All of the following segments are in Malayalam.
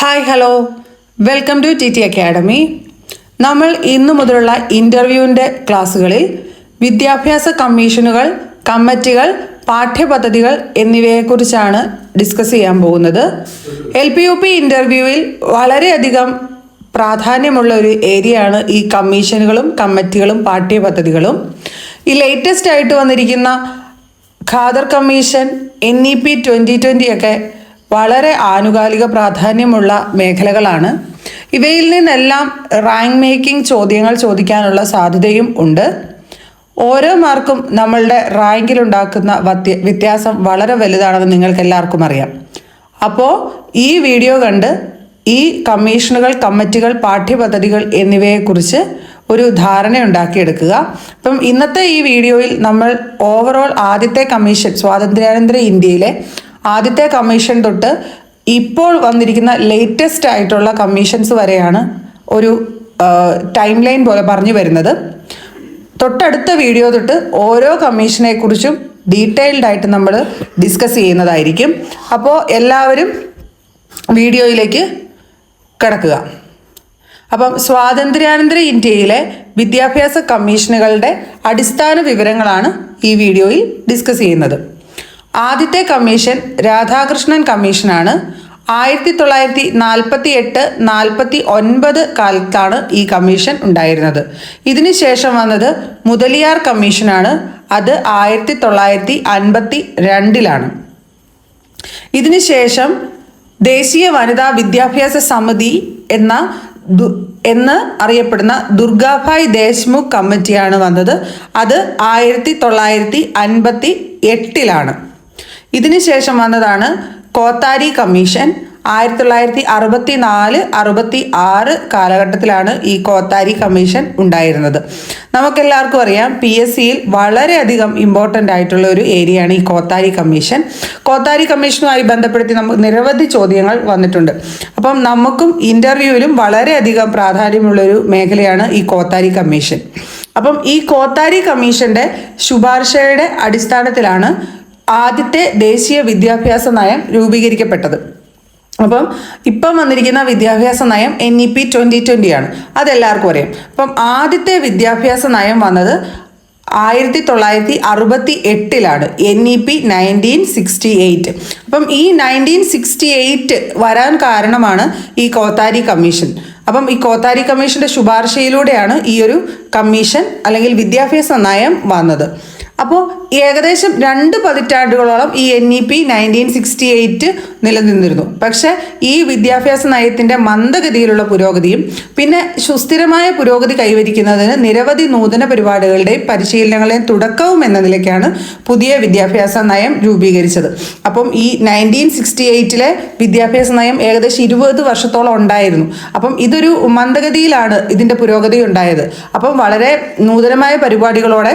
Hi hello welcome to T T academy. നമ്മൾ ഇന്നു മുതലുള്ള ഇൻ്റർവ്യൂവിൻ്റെ ക്ലാസ്സുകളിൽ വിദ്യാഭ്യാസ കമ്മീഷനുകൾ, കമ്മിറ്റികൾ, പാഠ്യപദ്ധതികൾ എന്നിവയെക്കുറിച്ചാണ് ഡിസ്കസ് ചെയ്യാൻ പോകുന്നത്. LP-UP ഇൻ്റർവ്യൂവിൽ വളരെയധികം പ്രാധാന്യമുള്ള ഒരു ഏരിയയാണ് ഈ കമ്മീഷനുകളും കമ്മിറ്റികളും പാഠ്യപദ്ധതികളും. ഈ ലേറ്റസ്റ്റ് ആയിട്ട് വന്നിരിക്കുന്ന ഖാദർ കമ്മീഷൻ, NEP 2020 ഒക്കെ വളരെ ആനുകാലിക പ്രാധാന്യമുള്ള മേഖലകളാണ്. ഇവയിൽ നിന്നെല്ലാം റാങ്ക് മേക്കിംഗ് ചോദ്യങ്ങൾ ചോദിക്കാനുള്ള സാധ്യതയും ഉണ്ട്. ഓരോ മാർക്കും നമ്മളുടെ റാങ്കിലുണ്ടാക്കുന്ന വ്യത്യാസം വളരെ വലുതാണെന്ന് നിങ്ങൾക്ക് എല്ലാവർക്കും അറിയാം. അപ്പോൾ ഈ വീഡിയോ കണ്ട് ഈ കമ്മീഷനുകൾ, കമ്മിറ്റികൾ, പാഠ്യപദ്ധതികൾ എന്നിവയെക്കുറിച്ച് ഒരു ധാരണ ഉണ്ടാക്കിയെടുക്കുക. അപ്പം ഇന്നത്തെ ഈ വീഡിയോയിൽ നമ്മൾ ഓവറോൾ ആദ്യത്തെ കമ്മീഷൻ, സ്വാതന്ത്ര്യാനന്തര ഇന്ത്യയിലെ ആദ്യത്തെ കമ്മീഷൻ തൊട്ട് ഇപ്പോൾ വന്നിരിക്കുന്ന ലേറ്റസ്റ്റ് ആയിട്ടുള്ള കമ്മീഷൻസ് വരെയാണ് ഒരു ടൈം ലൈൻ പോലെ പറഞ്ഞു വരുന്നത്. തൊട്ടടുത്ത വീഡിയോ തൊട്ട് ഓരോ കമ്മീഷനെ കുറിച്ചും ഡീറ്റെയിൽഡ് ആയിട്ട് നമ്മൾ ഡിസ്കസ് ചെയ്യുന്നതായിരിക്കും. അപ്പോൾ എല്ലാവരും വീഡിയോയിലേക്ക് കിടക്കുക. അപ്പം സ്വാതന്ത്ര്യാനന്തര ഇന്ത്യയിലെ വിദ്യാഭ്യാസ കമ്മീഷനുകളുടെ അടിസ്ഥാന വിവരങ്ങളാണ് ഈ വീഡിയോയിൽ ഡിസ്കസ് ചെയ്യുന്നത്. ആദ്യത്തെ കമ്മീഷൻ രാധാകൃഷ്ണൻ കമ്മീഷനാണ്. 1948-49 കാലത്താണ് ഈ കമ്മീഷൻ ഉണ്ടായിരുന്നത്. ഇതിന് ശേഷം വന്നത് മുതലിയാർ കമ്മീഷനാണ്. അത് 1952 ഇതിനുശേഷം ദേശീയ വനിതാ വിദ്യാഭ്യാസ സമിതി എന്ന് അറിയപ്പെടുന്ന ദുർഗാഭായ് ദേശ്മുഖ് കമ്മിറ്റിയാണ് വന്നത്. അത് 1958 ഇതിനുശേഷം വന്നതാണ് കോത്താരി കമ്മീഷൻ. 1964-66 കാലഘട്ടത്തിലാണ് ഈ കോത്താരി കമ്മീഷൻ ഉണ്ടായിരുന്നത്. നമുക്കെല്ലാവർക്കും അറിയാം, PSCയിൽ വളരെയധികം ഇമ്പോർട്ടൻ്റ് ആയിട്ടുള്ള ഒരു ഏരിയയാണ് ഈ കോത്താരി കമ്മീഷൻ. കോത്താരി കമ്മീഷനുമായി ബന്ധപ്പെടുത്തി നമുക്ക് നിരവധി ചോദ്യങ്ങൾ വന്നിട്ടുണ്ട്. അപ്പം നമുക്കും ഇൻ്റർവ്യൂവിലും വളരെയധികം പ്രാധാന്യമുള്ളൊരു മേഖലയാണ് ഈ കോത്താരി കമ്മീഷൻ. അപ്പം ഈ കോത്താരി കമ്മീഷൻ്റെ ശുപാർശയുടെ അടിസ്ഥാനത്തിലാണ് ആദ്യത്തെ ദേശീയ വിദ്യാഭ്യാസ നയം രൂപീകരിക്കപ്പെട്ടത്. അപ്പം ഇപ്പം വന്നിരിക്കുന്ന വിദ്യാഭ്യാസ നയം NEP 2020 ആണ്. അതെല്ലാവർക്കും അറിയാം. അപ്പം ആദ്യത്തെ വിദ്യാഭ്യാസ നയം വന്നത് 1968 NEP 1968. അപ്പം ഈ 1968 വരാൻ കാരണമാണ് ഈ കോത്താരി കമ്മീഷൻ. അപ്പം ഈ കോത്താരി കമ്മീഷൻ്റെ ശുപാർശയിലൂടെയാണ് ഈ ഒരു കമ്മീഷൻ അല്ലെങ്കിൽ വിദ്യാഭ്യാസ നയം വന്നത്. അപ്പോൾ ഏകദേശം 2 പതിറ്റാണ്ടുകളോളം ഈ NEP 1968 നിലനിന്നിരുന്നു. പക്ഷേ ഈ വിദ്യാഭ്യാസ നയത്തിൻ്റെ മന്ദഗതിയിലുള്ള പുരോഗതിയും പിന്നെ സുസ്ഥിരമായ പുരോഗതി കൈവരിക്കുന്നതിന് നിരവധി നൂതന പരിപാടികളുടെയും പരിശീലനങ്ങളുടെയും തുടക്കവും എന്ന നിലയ്ക്കാണ് പുതിയ വിദ്യാഭ്യാസ നയം രൂപീകരിച്ചത്. അപ്പം ഈ 1968 വിദ്യാഭ്യാസ നയം ഏകദേശം 20 വർഷത്തോളം ഉണ്ടായിരുന്നു. അപ്പം ഇതൊരു മന്ദഗതിയിലാണ് ഇതിൻ്റെ പുരോഗതി ഉണ്ടായത്. അപ്പം വളരെ നൂതനമായ പരിപാടികളോടെ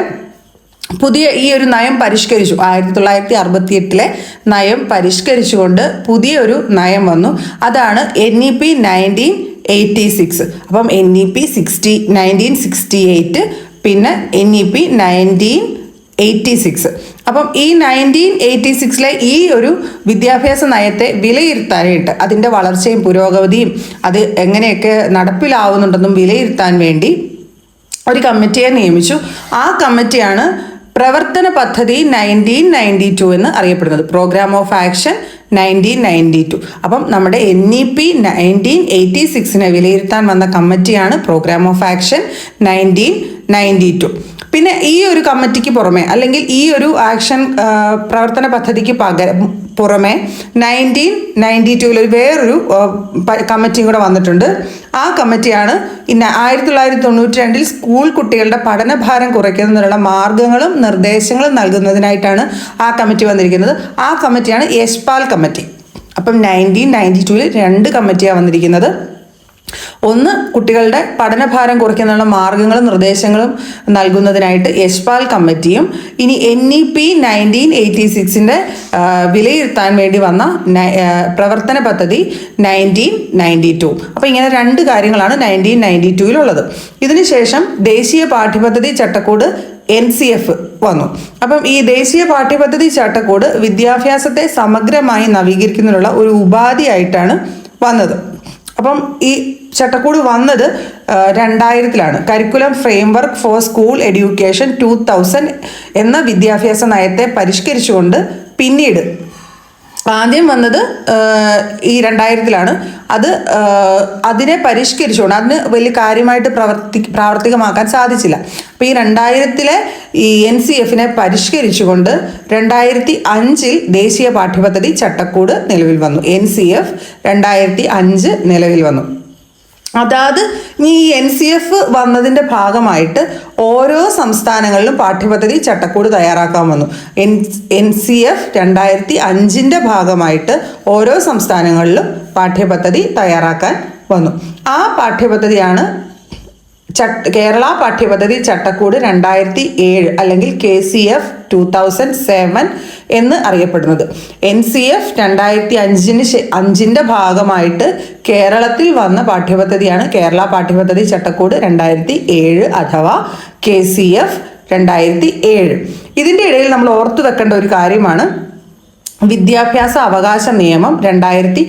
പുതിയ ഈ ഒരു നയം പരിഷ്കരിച്ചു. 1968 നയം പരിഷ്കരിച്ചുകൊണ്ട് പുതിയൊരു നയം വന്നു. അതാണ് NEP 1986. അപ്പം NEP 1968 പിന്നെ NEP 1986. അപ്പം ഈ 1986 ഈ ഒരു വിദ്യാഭ്യാസ നയത്തെ വിലയിരുത്താനായിട്ട്, അതിൻ്റെ വളർച്ചയും പുരോഗതിയും അത് എങ്ങനെയൊക്കെ നടപ്പിലാവുന്നുണ്ടെന്നും വിലയിരുത്താൻ വേണ്ടി ഒരു കമ്മിറ്റിയെ നിയമിച്ചു. ആ കമ്മിറ്റിയാണ് പ്രവർത്തന പദ്ധതി 1992 എന്ന് അറിയപ്പെടുന്നത്. Program of action 1992. അപ്പം നമ്മുടെ NEP 1986 വിലയിരുത്താൻ വന്ന കമ്മിറ്റിയാണ് പ്രോഗ്രാം ഓഫ് ആക്ഷൻ 1992. പിന്നെ ഈ ഒരു കമ്മിറ്റിക്ക് പുറമെ അല്ലെങ്കിൽ ഈ ഒരു ആക്ഷൻ പ്രവർത്തന പദ്ധതിക്ക് പുറമെ 1992 ഒരു വേറൊരു കമ്മിറ്റിയും കൂടെ വന്നിട്ടുണ്ട്. ആ കമ്മിറ്റിയാണ് 1992 സ്കൂൾ കുട്ടികളുടെ പഠനഭാരം കുറയ്ക്കുന്നതിനുള്ള മാർഗങ്ങളും നിർദ്ദേശങ്ങളും നൽകുന്നതിനായിട്ടാണ് ആ കമ്മിറ്റി വന്നിരിക്കുന്നത്. ആ കമ്മിറ്റിയാണ് യശ്പാൽ കമ്മിറ്റി. അപ്പം 1992 2 കമ്മിറ്റിയാണ് വന്നിരിക്കുന്നത്. ഒന്ന്, കുട്ടികളുടെ പഠനഭാരം കുറയ്ക്കുന്നതിനുള്ള മാർഗങ്ങളും നിർദ്ദേശങ്ങളും നൽകുന്നതിനായിട്ട് യശ്പാൽ കമ്മിറ്റിയും, ഇനി NEP 1986 വിലയിരുത്താൻ വേണ്ടി വന്ന പ്രവർത്തന പദ്ധതി 1992. അപ്പോൾ ഇങ്ങനെ 2 കാര്യങ്ങളാണ് 1992 ഇതിനുശേഷം ദേശീയ പാഠ്യപദ്ധതി ചട്ടക്കൂട് NCF വന്നു. അപ്പം ഈ ദേശീയ പാഠ്യപദ്ധതി ചട്ടക്കൂട് വിദ്യാഭ്യാസത്തെ സമഗ്രമായി നവീകരിക്കുന്നതിനുള്ള ഒരു ഉപാധിയായിട്ടാണ് വന്നത്. അപ്പം ഈ ചട്ടക്കൂട് വന്നത് 2000-ലാണ്. Curriculum framework for school education 2000 എന്ന വിദ്യാഭ്യാസ നയത്തെ പരിഷ്കരിച്ചുകൊണ്ട് പിന്നീട് ആദ്യം വന്നത് ഈ 2000-ലാണ്. അതിനെ പരിഷ്കരിച്ചുകൊണ്ട് അതിന് വലിയ കാര്യമായിട്ട് പ്രാവർത്തികമാക്കാൻ സാധിച്ചില്ല. അപ്പോൾ ഈ 2000-ലെ ഈ NCF-നെ പരിഷ്കരിച്ചുകൊണ്ട് 2005 ദേശീയ പാഠ്യപദ്ധതി ചട്ടക്കൂട് നിലവിൽ വന്നു. NCF 2005 നിലവിൽ വന്നു. അതായത് ഈ NCF വന്നതിൻ്റെ ഭാഗമായിട്ട് ഓരോ സംസ്ഥാനങ്ങളിലും പാഠ്യപദ്ധതി ചട്ടക്കൂട് തയ്യാറാക്കാൻ വന്നു. NCF 2005-ൻ്റെ ഭാഗമായിട്ട് ഓരോ സംസ്ഥാനങ്ങളിലും പാഠ്യപദ്ധതി തയ്യാറാക്കാൻ വന്നു. ആ പാഠ്യപദ്ധതിയാണ് കേരള പാഠ്യപദ്ധതി ചട്ടക്കൂട് 2007 അല്ലെങ്കിൽ KCF 2007 എന്ന് അറിയപ്പെടുന്നത്. NCF 2005-ൻ്റെ ഭാഗമായിട്ട് കേരളത്തിൽ വന്ന പാഠ്യപദ്ധതിയാണ് കേരള പാഠ്യപദ്ധതി ചട്ടക്കൂട് 2007 അഥവാ KCF 2007. ഇതിൻ്റെ ഇടയിൽ നമ്മൾ ഓർത്തു വെക്കേണ്ട ഒരു കാര്യമാണ് വിദ്യാഭ്യാസ അവകാശ നിയമം 2009.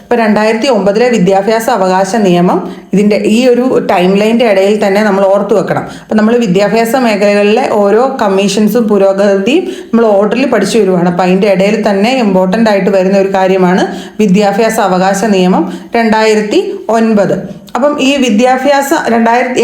ഇപ്പോൾ 2009-ലെ വിദ്യാഭ്യാസ അവകാശ നിയമം ഇതിൻ്റെ ഈ ഒരു ടൈം ലൈൻ്റെ ഇടയിൽ തന്നെ നമ്മൾ ഓർത്തു വെക്കണം. അപ്പം നമ്മൾ വിദ്യാഭ്യാസ മേഖലകളിലെ ഓരോ കമ്മീഷൻസും പുരോഗതിയും നമ്മൾ ഓർഡറിൽ പഠിച്ചു വരുവാണ്. അപ്പം അതിൻ്റെ ഇടയിൽ തന്നെ ഇമ്പോർട്ടൻ്റ് ആയിട്ട് വരുന്ന ഒരു കാര്യമാണ് വിദ്യാഭ്യാസ അവകാശ നിയമം 2009. അപ്പം ഈ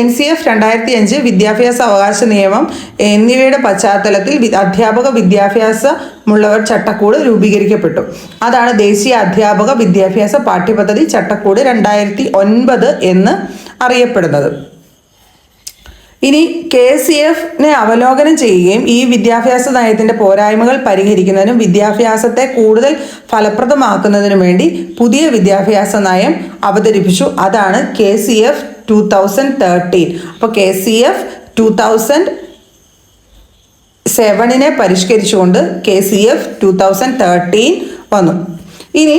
NCF 2005 വിദ്യാഭ്യാസ അവകാശ നിയമം എന്നിവയുടെ പശ്ചാത്തലത്തിൽ അധ്യാപക വിദ്യാഭ്യാസമുള്ളവർ ചട്ടക്കൂട് രൂപീകരിക്കപ്പെട്ടു. അതാണ് ദേശീയ അധ്യാപക വിദ്യാഭ്യാസ പാഠ്യപദ്ധതി ചട്ടക്കൂട് 2009 എന്ന് അറിയപ്പെടുന്നത്. ഇനി KCF-നെ അവലോകനം ചെയ്യുകയും ഈ വിദ്യാഭ്യാസ നയത്തിൻ്റെ പോരായ്മകൾ പരിഹരിക്കുന്നതിനും വിദ്യാഭ്യാസത്തെ കൂടുതൽ ഫലപ്രദമാക്കുന്നതിനും വേണ്ടി പുതിയ വിദ്യാഭ്യാസ നയം അവതരിപ്പിച്ചു. അതാണ് KCF 2013. അപ്പോൾ KCF 2007-നെ പരിഷ്കരിച്ചുകൊണ്ട് KCF 2013 വന്നു. ഇനി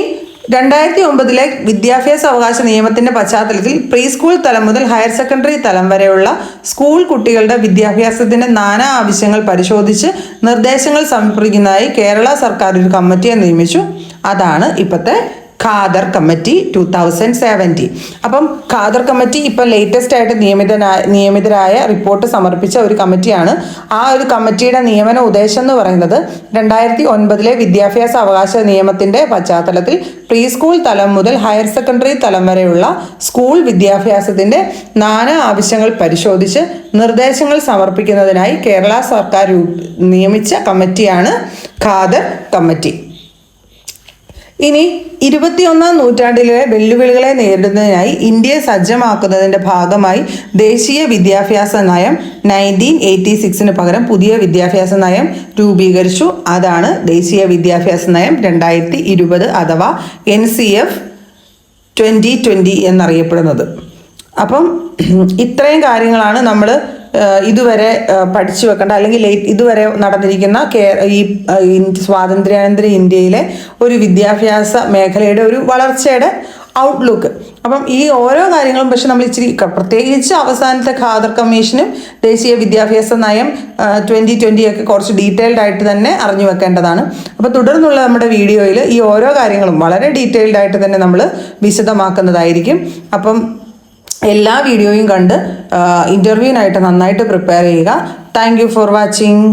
2009-ലെ വിദ്യാഭ്യാസ അവകാശ നിയമത്തിൻ്റെ പശ്ചാത്തലത്തിൽ പ്രീ സ്കൂൾ തലം മുതൽ ഹയർ സെക്കൻഡറി തലം വരെയുള്ള സ്കൂൾ കുട്ടികളുടെ വിദ്യാഭ്യാസത്തിൻ്റെ നാനാ ആവശ്യങ്ങൾ പരിശോധിച്ച് നിർദ്ദേശങ്ങൾ സമർപ്പിക്കുന്നതായി കേരള സർക്കാർ ഒരു കമ്മിറ്റിയെ നിയമിച്ചു. അതാണ് ഇപ്പോഴത്തെ ഖാദർ കമ്മിറ്റി 2017. അപ്പം ഖാദർ കമ്മിറ്റി ഇപ്പം ലേറ്റസ്റ്റ് ആയിട്ട് നിയമിതരായ റിപ്പോർട്ട് സമർപ്പിച്ച ഒരു കമ്മിറ്റിയാണ്. ആ ഒരു കമ്മിറ്റിയുടെ നിയമന ഉദ്ദേശം എന്ന് പറയുന്നത് 2009-ലെ വിദ്യാഭ്യാസ അവകാശ നിയമത്തിൻ്റെ പശ്ചാത്തലത്തിൽ പ്രീ സ്കൂൾ തലം മുതൽ ഹയർ സെക്കൻഡറി തലം വരെയുള്ള സ്കൂൾ വിദ്യാഭ്യാസത്തിൻ്റെ നാനാ ആവശ്യങ്ങൾ പരിശോധിച്ച് നിർദ്ദേശങ്ങൾ സമർപ്പിക്കുന്നതിനായി കേരള സർക്കാർ നിയമിച്ച കമ്മിറ്റിയാണ് ഖാദർ കമ്മിറ്റി. ഇനി 21-ാം നൂറ്റാണ്ടിലെ വെല്ലുവിളികളെ നേരിടുന്നതിനായി ഇന്ത്യയെ സജ്ജമാക്കുന്നതിൻ്റെ ഭാഗമായി ദേശീയ വിദ്യാഭ്യാസ നയം 1986-ന് പകരം പുതിയ വിദ്യാഭ്യാസ നയം രൂപീകരിച്ചു. അതാണ് ദേശീയ വിദ്യാഭ്യാസ നയം 2020 അഥവാ NCF 2020 എന്നറിയപ്പെടുന്നത്. അപ്പം ഇത്രയും കാര്യങ്ങളാണ് നമ്മൾ ഇതുവരെ പഠിച്ചു വെക്കേണ്ട അല്ലെങ്കിൽ ഇതുവരെ നടന്നിരിക്കുന്ന ഈ സ്വാതന്ത്ര്യാനന്തര ഇന്ത്യയിലെ ഒരു വിദ്യാഭ്യാസ മേഖലയുടെ ഒരു വളർച്ചയുടെ ഔട്ട്ലുക്ക്. അപ്പം ഈ ഓരോ കാര്യങ്ങളും പക്ഷെ നമ്മൾ ഇച്ചിരി പ്രത്യേകിച്ച് അവസാനത്തെ ഖാദർ കമ്മീഷനും ദേശീയ വിദ്യാഭ്യാസ നയം 2020 ഒക്കെ കുറച്ച് ഡീറ്റെയിൽഡ് ആയിട്ട് തന്നെ അറിഞ്ഞു വെക്കേണ്ടതാണ്. അപ്പോൾ തുടർന്നുള്ള നമ്മുടെ വീഡിയോയിൽ ഈ ഓരോ കാര്യങ്ങളും വളരെ ഡീറ്റെയിൽഡ് ആയിട്ട് തന്നെ നമ്മൾ വിശദമാക്കുന്നതായിരിക്കും. അപ്പം എല്ലാ വീഡിയോയും കണ്ട് ഇൻ്റർവ്യൂവിനായിട്ട് നന്നായിട്ട് പ്രിപ്പയർ ചെയ്യുക. Thank you for watching.